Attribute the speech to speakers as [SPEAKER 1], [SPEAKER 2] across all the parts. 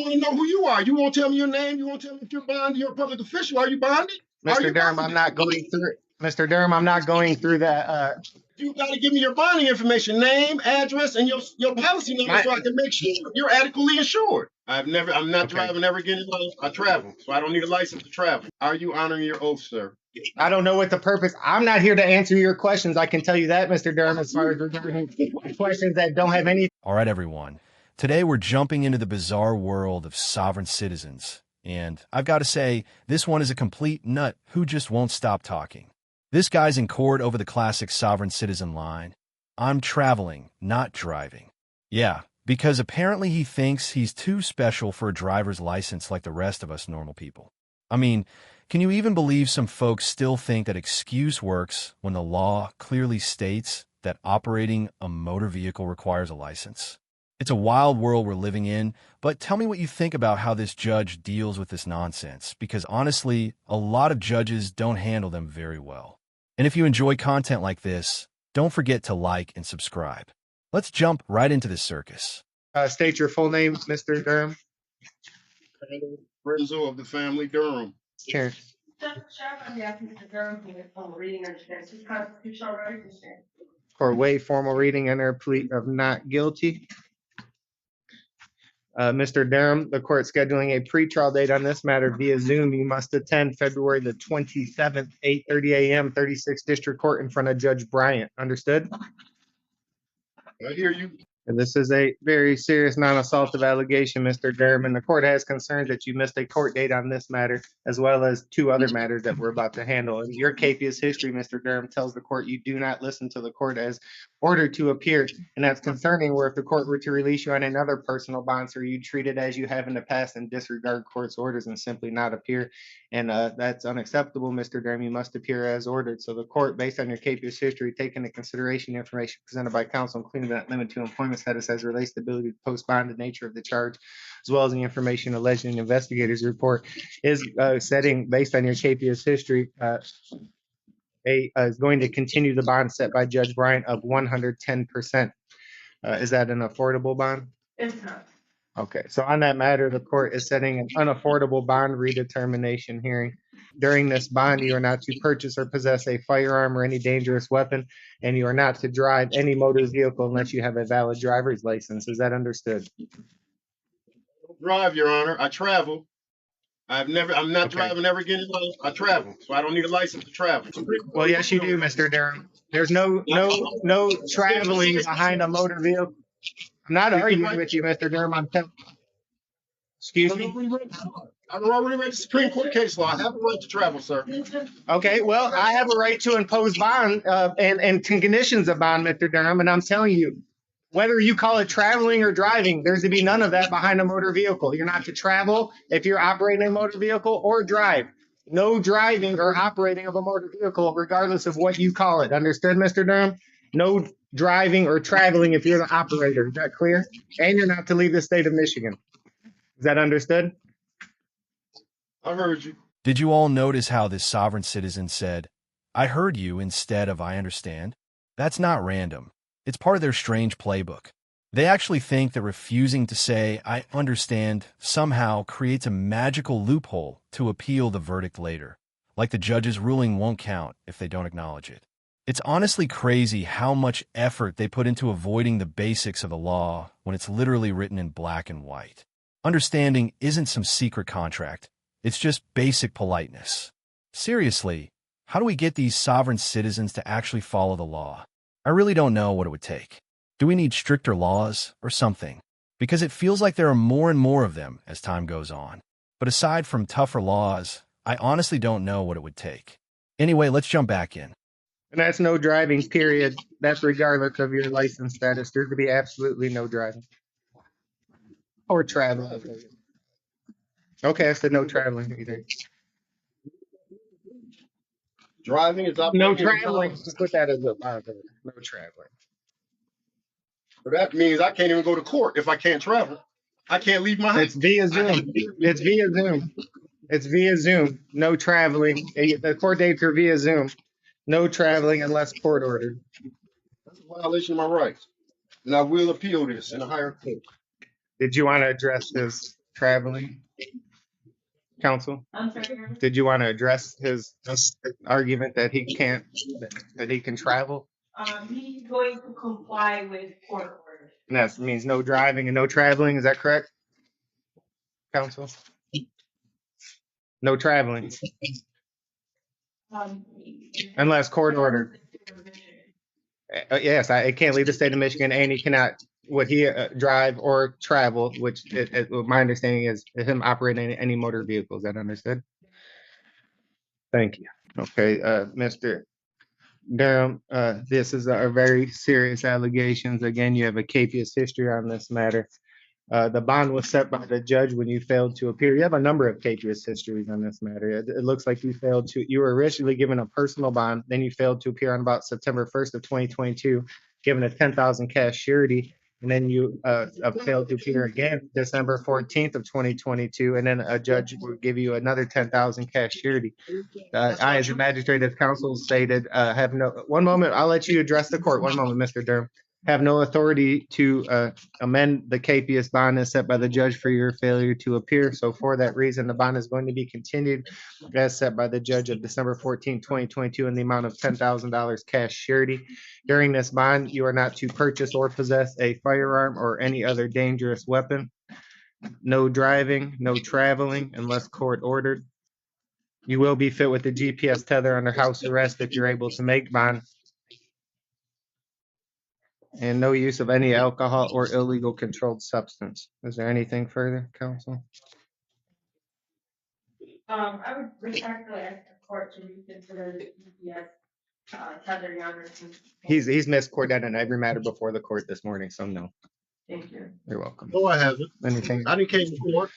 [SPEAKER 1] want to know who you are. You won't tell me your name. You won't tell me if you're bonded. You're a public official. Are you bonded?
[SPEAKER 2] Mr. Durham, I'm not going through it. Mr. Durham, I'm not going through that.
[SPEAKER 1] You got to give me your bonding information, name, address, and your policy number so I can make sure you're adequately insured. I'm not driving ever again in life. I travel, so I don't need a license to travel. Are you honoring your oath, sir?
[SPEAKER 2] I don't know what the purpose. I'm not here to answer your questions. I can tell you that, Mr. Durham, as far as regarding questions that don't have any.
[SPEAKER 3] All right, everyone. Today we're jumping into the bizarre world of sovereign citizens. And I've got to say, this one is a complete nut who just won't stop talking. This guy's in court over the classic sovereign citizen line. I'm traveling, not driving. Yeah, because apparently he thinks he's too special for a driver's license like the rest of us normal people. I mean, can you even believe some folks still think that excuse works when the law clearly states that operating a motor vehicle requires a license? It's a wild world we're living in, but tell me what you think about how this judge deals with this nonsense, because honestly, a lot of judges don't handle them very well. And if you enjoy content like this, don't forget to like and subscribe. Let's jump right into this circus.
[SPEAKER 2] State your full name, Mr. Durham.
[SPEAKER 1] Renzo of the family Durham.
[SPEAKER 2] Sure. For waive formal reading and or plea of not guilty. Mr. Durham, the court scheduling a pretrial date on this matter via Zoom. You must attend February the 27th, 8:30 a.m., 36th District Court in front of Judge Bryant. Understood?
[SPEAKER 1] I hear you.
[SPEAKER 2] And this is a very serious non-assaultive allegation, Mr. Durham, and the court has concerns that you missed a court date on this matter, as well as two other matters that we're about to handle. And your capious history, Mr. Durham, tells the court you do not listen to the court as ordered to appear, and that's concerning where if the court were to release you on another personal bond, sir, you treat it as you have in the past and disregard court's orders and simply not appear. And that's unacceptable, Mr. Durham. You must appear as ordered. So the court, based on your capious history, take into consideration the information presented by counsel, including that limit to employment status as relates to the ability to post bond, the nature of the charge, as well as the information alleged in the investigator's report, is setting, based on your capious history, is going to continue the bond set by Judge Bryant of 110%. Is that an affordable bond?
[SPEAKER 4] It's not.
[SPEAKER 2] Okay, so on that matter, the court is setting an unaffordable bond redetermination hearing. During this bond, you are not to purchase or possess a firearm or any dangerous weapon, and you are not to drive any motor vehicle unless you have a valid driver's license. Is that understood?
[SPEAKER 1] I don't drive, Your Honor. I travel. I'm not driving ever again in life. I travel, so I don't need a license to travel.
[SPEAKER 2] Well, yes, you do, Mr. Durham. There's no traveling behind a motor vehicle. I'm not arguing with you, Mr. Durham. I'm telling. Excuse me.
[SPEAKER 1] I've already read the Supreme Court case law. I have a right to travel, sir.
[SPEAKER 2] Okay, well, I have a right to impose bond and conditions of bond, Mr. Durham, and I'm telling you, whether you call it traveling or driving, there's to be none of that behind a motor vehicle. You're not to travel if you're operating a motor vehicle or drive. No driving or operating of a motor vehicle, regardless of what you call it. Understood, Mr. Durham? No driving or traveling if you're the operator. Is that clear? And you're not to leave the state of Michigan. Is that understood?
[SPEAKER 1] I heard you.
[SPEAKER 3] Did you all notice how this sovereign citizen said, "I heard you," instead of "I understand"? That's not random. It's part of their strange playbook. They actually think that refusing to say, "I understand," somehow creates a magical loophole to appeal the verdict later, like the judge's ruling won't count if they don't acknowledge it. It's honestly crazy how much effort they put into avoiding the basics of the law when it's literally written in black and white. Understanding isn't some secret contract. It's just basic politeness. Seriously, how do we get these sovereign citizens to actually follow the law? I really don't know what it would take. Do we need stricter laws or something? Because it feels like there are more and more of them as time goes on. But aside from tougher laws, I honestly don't know what it would take. Anyway, let's jump back in.
[SPEAKER 2] And that's no driving, period. That's regardless of your license status. There's to be absolutely no driving. Or traveling. Okay, I said no traveling either.
[SPEAKER 1] Driving is up.
[SPEAKER 2] No traveling. Just put that as a no traveling.
[SPEAKER 1] But that means I can't even go to court if I can't travel. I can't leave my house.
[SPEAKER 2] It's via Zoom. It's via Zoom. It's via Zoom. No traveling. The court dates are via Zoom. No traveling unless court ordered.
[SPEAKER 1] That's a violation of my rights. And I will appeal this in a higher court.
[SPEAKER 2] Did you want to address this traveling? Counsel,
[SPEAKER 4] I'm sorry.
[SPEAKER 2] did you want to address his argument that he can't, that he can travel?
[SPEAKER 4] He's going to comply with court orders.
[SPEAKER 2] And that means no driving and no traveling. Is that correct, counsel? No traveling
[SPEAKER 4] Um,
[SPEAKER 2] unless court ordered. Yes, I can't leave the state of Michigan, and he cannot. Would he drive or travel? Which my understanding is him operating any motor vehicles. That understood? Thank you. Okay, Mr. Durham, this is a very serious allegations. Again, you have a capious history on this matter. The bond was set by the judge when you failed to appear. You have a number of capious histories on this matter. It looks like you were originally given a personal bond, then you failed to appear on about September 1st of 2022, given a 10,000 cash surety, and then you failed to appear again December 14th of 2022, and then a judge will give you another 10,000 cash surety. I, as a magistrate, as counsel stated, have no, one moment, I'll let you address the court. One moment, Mr. Durham. Have no authority to amend the capious bond as set by the judge for your failure to appear. So for that reason, the bond is going to be continued as set by the judge of December 14, 2022 in the amount of $10,000 cash surety. During this bond, you are not to purchase or possess a firearm or any other dangerous weapon. No driving, no traveling unless court ordered. You will be fit with the GPS tether under house arrest if you're able to make bond. And no use of any alcohol or illegal controlled substance. Is there anything further, counsel?
[SPEAKER 4] I would respectfully ask the court to reconsider the GPS tether, Your Honor.
[SPEAKER 2] He's missed court in every matter before the court this morning, so no.
[SPEAKER 4] Thank you.
[SPEAKER 2] You're welcome.
[SPEAKER 1] No, I haven't.
[SPEAKER 2] Anything?
[SPEAKER 1] I didn't came to court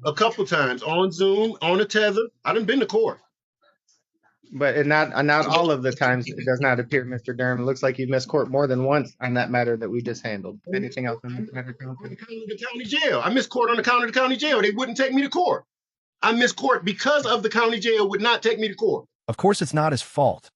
[SPEAKER 1] a couple times on Zoom, on a tether. I done been to court.
[SPEAKER 2] But not all of the times it does not appear, Mr. Durham. It looks like you've missed court more than once on that matter that we just handled. Anything else on this matter, counsel?
[SPEAKER 1] On account of the county jail. I missed court on account of the county jail. They wouldn't take me to court. I missed court because of the county jail would not take me to court.
[SPEAKER 3] Of course, it's not his fault.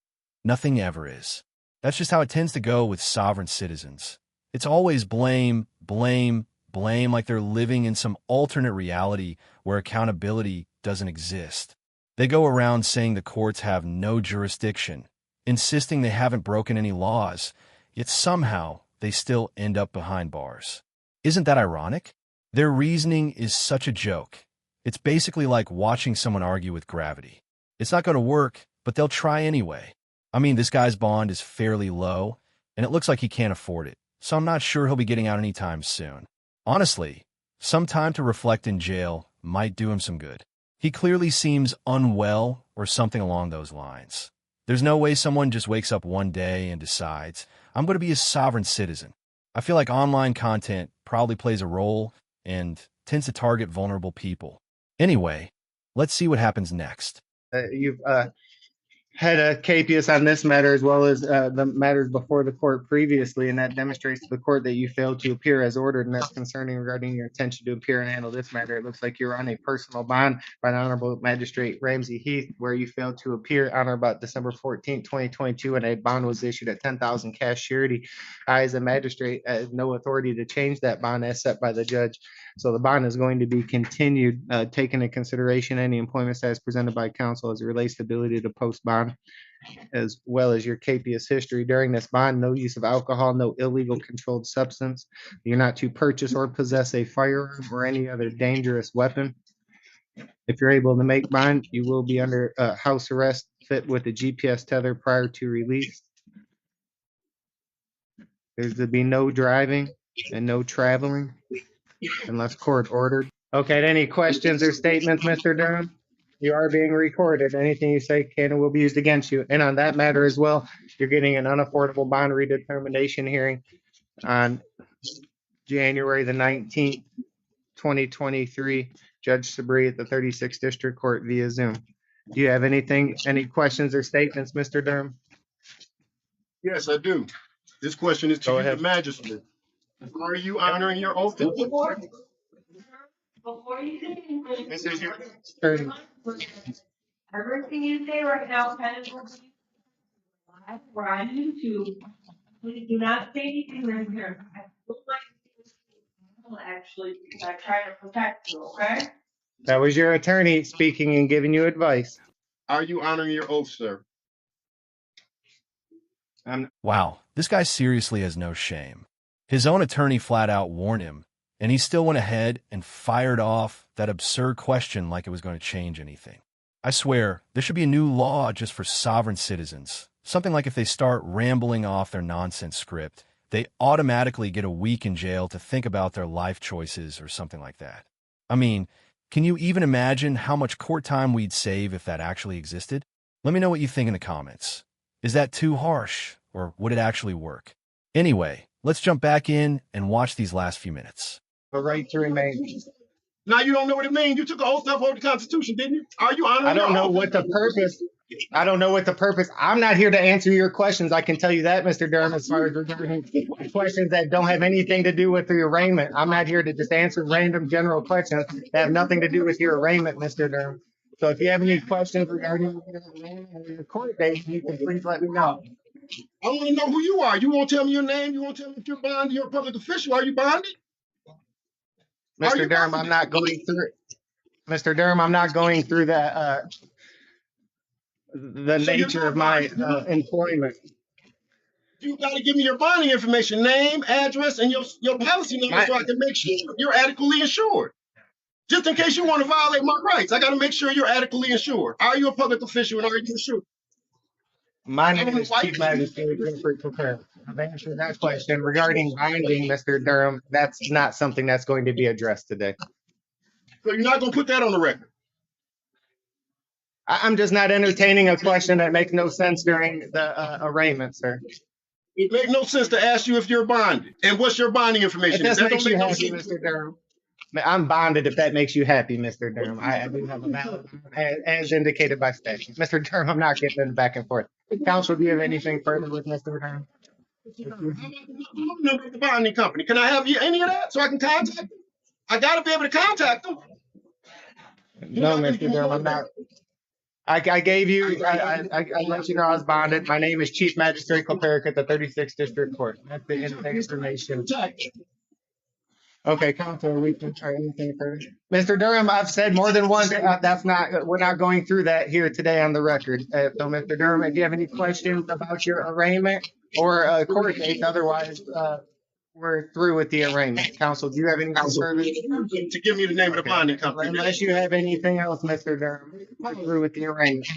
[SPEAKER 3] Nothing ever is. That's just how it tends to go with sovereign citizens. It's always blame, blame, blame, like they're living in some alternate reality where accountability doesn't exist. They go around saying the courts have no jurisdiction, insisting they haven't broken any laws, yet somehow they still end up behind bars. Isn't that ironic? Their reasoning is such a joke. It's basically like watching someone argue with gravity. It's not going to work, but they'll try anyway. I mean, this guy's bond is fairly low, and it looks like he can't afford it, so I'm not sure he'll be getting out anytime soon. Honestly, some time to reflect in jail might do him some good. He clearly seems unwell or something along those lines. There's no way someone just wakes up one day and decides, I'm going to be a sovereign citizen. I feel like online content probably plays a role and tends to target vulnerable people. Anyway, let's see what happens next.
[SPEAKER 2] You've had a capious on this matter as well as the matters before the court previously, and that demonstrates to the court that you failed to appear as ordered, and that's concerning regarding your intention to appear and handle this matter. It looks like you're on a personal bond by the Honorable Magistrate Ramsey Heath, where you failed to appear on or about December 14, 2022, and a bond was issued at 10,000 cash surety. I, as a magistrate, have no authority to change that bond as set by the judge. So the bond is going to be continued, taking into consideration any employment status presented by counsel as it relates to ability to post bond, as well as your capious history. During this bond, no use of alcohol, no illegal controlled substance. You're not to purchase or possess a firearm or any other dangerous weapon. If you're able to make bond, you will be under house arrest, fit with a GPS tether prior to release. There's to be no driving and no traveling unless court ordered. Okay, any questions or statements, Mr. Durham? You are being recorded. Anything you say can and will be used against you. And on that matter as well, you're getting an unaffordable bond redetermination hearing on January the 19th, 2023. Judge Sabri at the 36th District Court via Zoom. Do you have anything, any questions or statements, Mr. Durham?
[SPEAKER 1] Yes, I do. This question is to
[SPEAKER 2] Go
[SPEAKER 1] you,
[SPEAKER 2] ahead.
[SPEAKER 1] the magistrate. Are you honoring your oath?
[SPEAKER 4] Before you say anything,
[SPEAKER 2] This is your turn.
[SPEAKER 4] everything you say right now kind of will be live. We're on YouTube. Please do not say anything right here. I don't like Actually, I'm trying to protect you, okay?
[SPEAKER 2] That was your attorney speaking and giving you advice.
[SPEAKER 1] Are you honoring your oath, sir?
[SPEAKER 3] Wow, this guy seriously has no shame. His own attorney flat out warned him, and he still went ahead and fired off that absurd question like it was going to change anything. I swear, there should be a new law just for sovereign citizens. Something like if they start rambling off their nonsense script, they automatically get a week in jail to think about their life choices or something like that. I mean, can you even imagine how much court time we'd save if that actually existed? Let me know what you think in the comments. Is that too harsh, or would it actually work? Anyway, let's jump back in and watch these last few minutes.
[SPEAKER 2] The right to remain.
[SPEAKER 1] Now you don't know what it means. You took an oath to uphold the Constitution, didn't you? Are you honoring
[SPEAKER 2] I don't
[SPEAKER 1] your
[SPEAKER 2] know
[SPEAKER 1] oath?
[SPEAKER 2] what the purpose. I don't know what the purpose. I'm not here to answer your questions. I can tell you that, Mr. Durham, as far as regarding questions that don't have anything to do with the arraignment. I'm not here to just answer random general questions that have nothing to do with your arraignment, Mr. Durham. So if you have any questions regarding your arraignment or your court date, you can please let me know.
[SPEAKER 1] I want to know who you are. You won't tell me your name. You won't tell me if you're bonded. You're a public official. Are you bonded?
[SPEAKER 2] Mr. Durham, I'm not going through it. Mr. Durham, I'm not going through the nature of my employment.
[SPEAKER 1] You got to give me your bonding information, name, address, and your policy number so I can make sure you're adequately insured. Just in case you want to violate my rights, I got to make sure you're adequately insured. Are you a public official and are you insured?
[SPEAKER 2] My name is Chief Magistrate Wilfred Courtroom. I've answered that question regarding binding, Mr. Durham. That's not something that's going to be addressed today.
[SPEAKER 1] So you're not going to put that on the record?
[SPEAKER 2] I'm just not entertaining a question that makes no sense during the arraignment, sir.
[SPEAKER 1] It makes no sense to ask you if you're bonded. And what's your bonding information?
[SPEAKER 2] If that makes you happy, Mr. Durham. I'm bonded if that makes you happy, Mr. Durham. I do have a valid, as indicated by statute. Mr. Durham, I'm not getting into back and forth. Counsel, do you have anything further with Mr. Durham?
[SPEAKER 1] How about the number of the bonding company? Can I have any of that so I can contact them? I got to be able to contact them.
[SPEAKER 2] No, Mr. Durham, I'm not. I gave you, I let you know I was bonded. My name is Chief Magistrate Coperric at the 36th District Court. That's the information. Okay, counsel, we can try anything further. Mr. Durham, I've said more than once, we're not going through that here today on the record. So, Mr. Durham, if you have any questions about your arraignment or court date, otherwise, we're through with the arraignment. Counsel, do you have anything further?
[SPEAKER 1] To give me the name of the bonding company.
[SPEAKER 2] Unless you have anything else, Mr. Durham, we're through with the arraignment.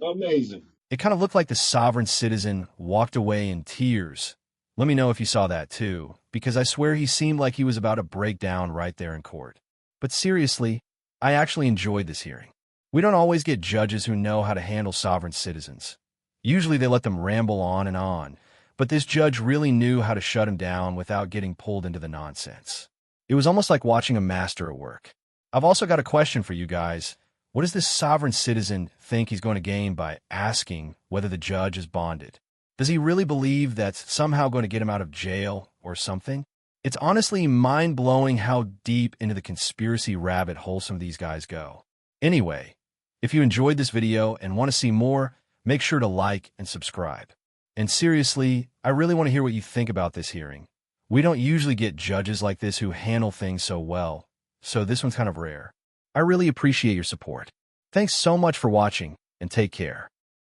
[SPEAKER 1] Amazing.
[SPEAKER 3] It kind of looked like the sovereign citizen walked away in tears. Let me know if you saw that too, because I swear he seemed like he was about to break down right there in court. But seriously, I actually enjoyed this hearing. We don't always get judges who know how to handle sovereign citizens. Usually they let them ramble on, but this judge really knew how to shut him down without getting pulled into the nonsense. It was almost like watching a master at work. I've also got a question for you guys. What does this sovereign citizen think he's going to gain by asking whether the judge is bonded? Does he really believe that's somehow going to get him out of jail or something? It's honestly mind-blowing how deep into the conspiracy rabbit hole some of these guys go. Anyway, if you enjoyed this video and want to see more, make sure to like and subscribe. And seriously, I really want to hear what you think about this hearing. We don't usually get judges like this who handle things so well, so this one's kind of rare. I really appreciate your support. Thanks so much for watching, and take care.